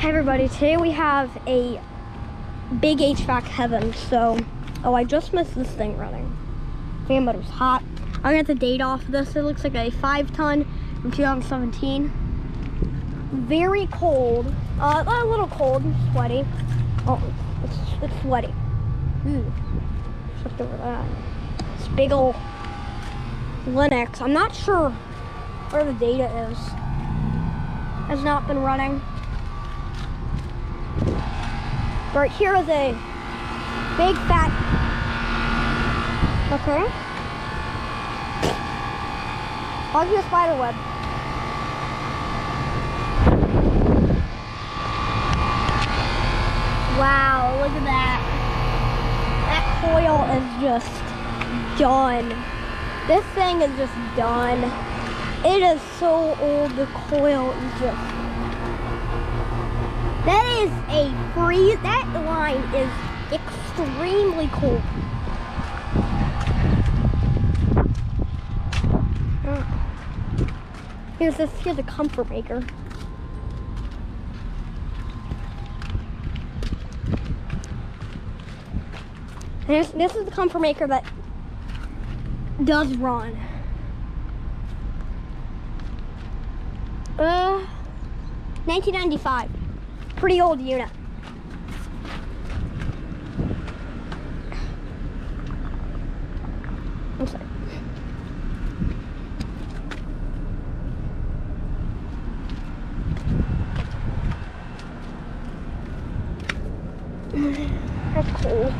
Hey everybody, today we have a big HVAC Heaven. So, I just missed this thing running. Damn, but it was hot. I got the date off of this. It looks like a 5-ton from 2017. Very cold. A little cold and sweaty. Oh, it's sweaty. Ooh, shift over that. This big ol' Linux. I'm not sure where the data is. Has not been running. Right here is a big fat. Okay. I'll do a spider web. Wow, look at that. That coil is just done. This thing is just done. It is so old, the coil is just. That is a freeze. That line is extremely cold. Here's a comfort maker. This is the comfort maker that does run. 1995. Pretty old unit. I'm sorry. That's cool.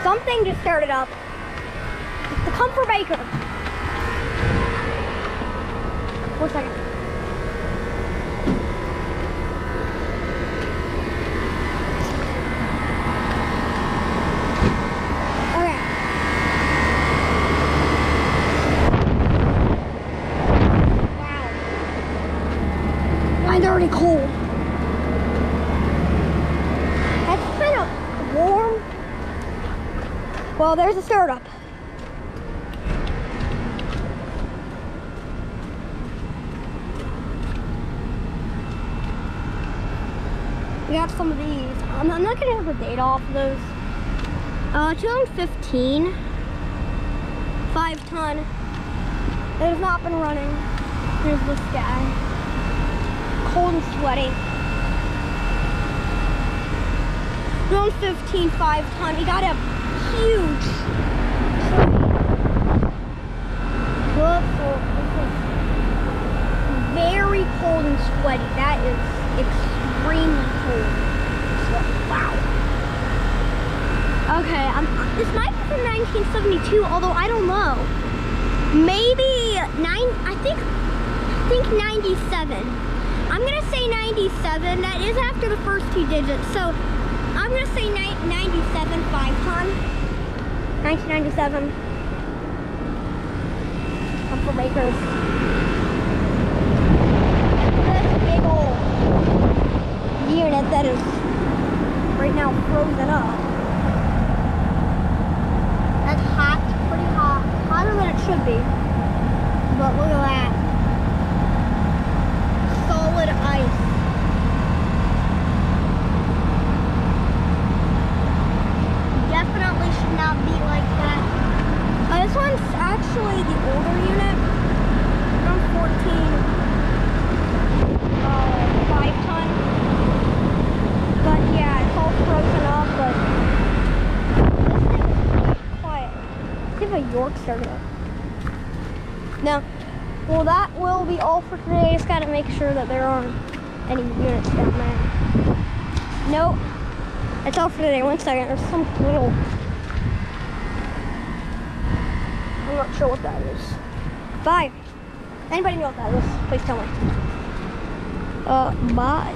Something just started up. It's the comfort maker. 1 second. Okay. Wow. Mine's already cold. That's kind of warm. Well, there's a startup. We got some of these. I'm not gonna have the data off of those. 2015, 5-ton. It has not been running. Here's this guy. Cold and sweaty. 2015, 5-ton. He got a huge very cold and sweaty. That is extremely cold. Wow. Okay, this might be from 1972, although I don't know. Maybe I think 97. I'm gonna say 97. That is after the first 2 digits. So I'm gonna say 97 5-ton. 1997. Comfort makers. This big old unit that is right now frozen up. That's hot, pretty hot. Hotter than it should be. But look at that. Solid ice. Definitely should not be like that. This one's actually the older unit. Around 14. 5-ton. But yeah, it's all frozen up, but this thing is quite quiet. Let's see if a York started up. No. Well, that will be all for today. Just gotta make sure that there aren't any units down there. Nope. That's all for today. 1 second. There's some little. I'm not sure what that is. Bye. Anybody know what that is? Please tell me. Bye.